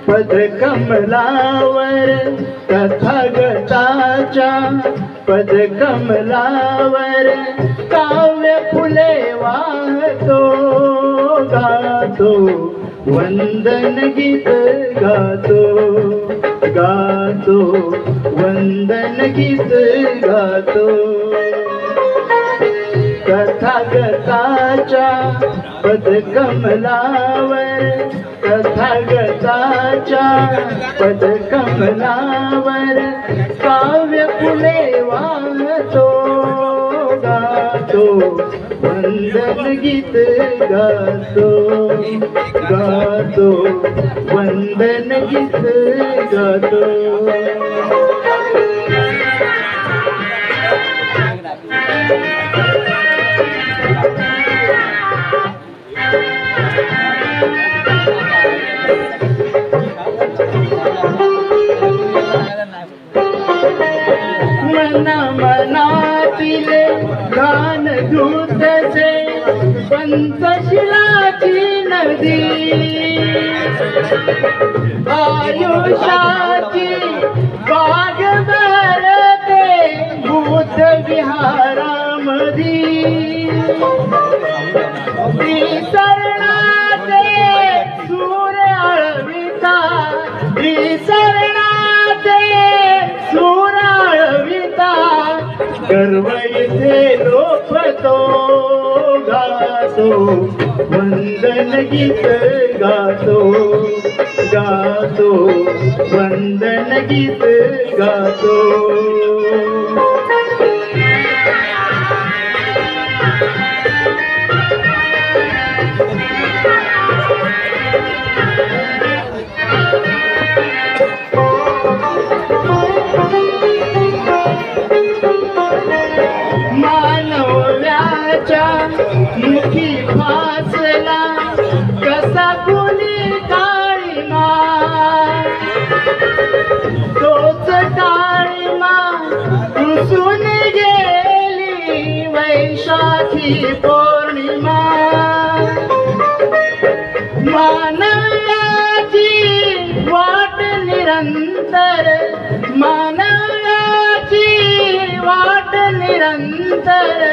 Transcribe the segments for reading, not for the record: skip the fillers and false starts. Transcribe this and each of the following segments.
पदकमलावर तथागताच्या पदकमलावर काव्य फुले वाहतो गातो वंदन गीत गातो गातो वंदन गीत गातो तथागताच्या पदकमलावर तथागताच्या पदकमलावर काव्य फुले वाहतो गातो वंदन गीत गातो गातो वंदन गीत गातो मना मनातिले गान दूतसे पंचशिलाची नदी आयुष्याची बाग भरते बुद्ध विहारामधी विसरणाचे सूर आळविता विसरणाचे सूर आळविता गर्व इथे लोपतो गातो वंदन गीत गातो गातो वंदन गीत गातो मानव्याच्या मुखी फासला कसा कुणी काळीमा तोच काळीमा पुसून गेली वैशाखी पौर्णिमा मानव्याची वाट निरंतर मानव्याची वाट निरंतर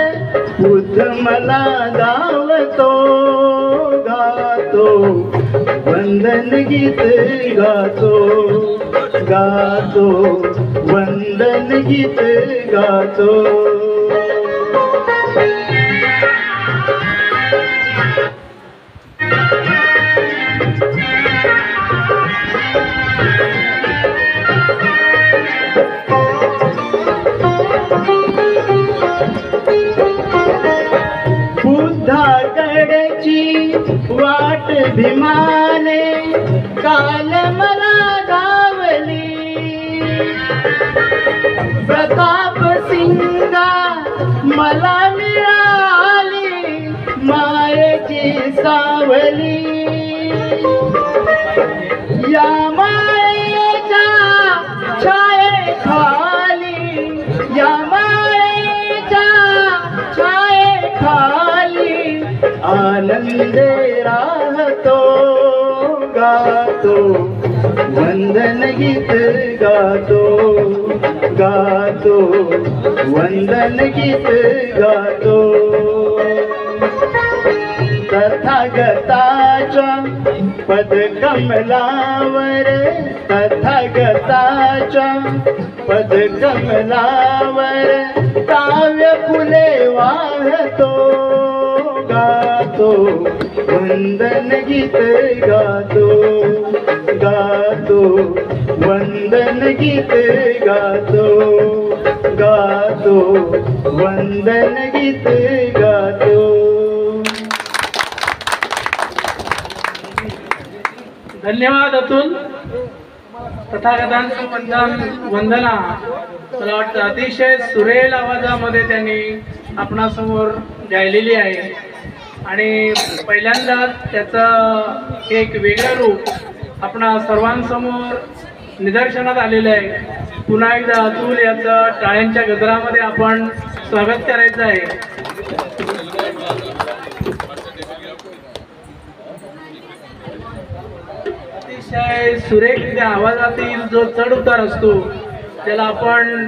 बुद्ध मला गावतो गातो वंदन गीत गातो गातो वंदन गीत गातो बुद्धाकडची वाट भीमाने काल मला गावली प्रताप सिंगा मला मिळाली मायेची सावली या मायेच्या छायेखाली या मायेच्या छायेखाली आनंदे राहतो गातो वंदन गीत गातो गातो वंदन गीत गातो तथागताच्या पदकमलावर तथागताच्या पदकमलावर काव्य फुले वाहतो गातो वंदन गीत गातो गातो वंदन गीत गातो गातो वंदन गीत गातो धन्यवाद अतुल. तथागतांचं वंदना मला वाटतं अतिशय सुरेल आवाजामध्ये त्यांनी आपणासमोर गायलेली आहे आणि पहिल्यांदा त्याचं एक वेगळं रूप आपणा सर्वांसमोर निदर्शनात आलेलं आहे. पुन्हा एकदा अतुल याचं टाळ्यांच्या गजरामध्ये आपण स्वागत करायचं आहे. अतिशय सुरेख त्या आवाजातील जो चढ उतार असतो त्याला आपण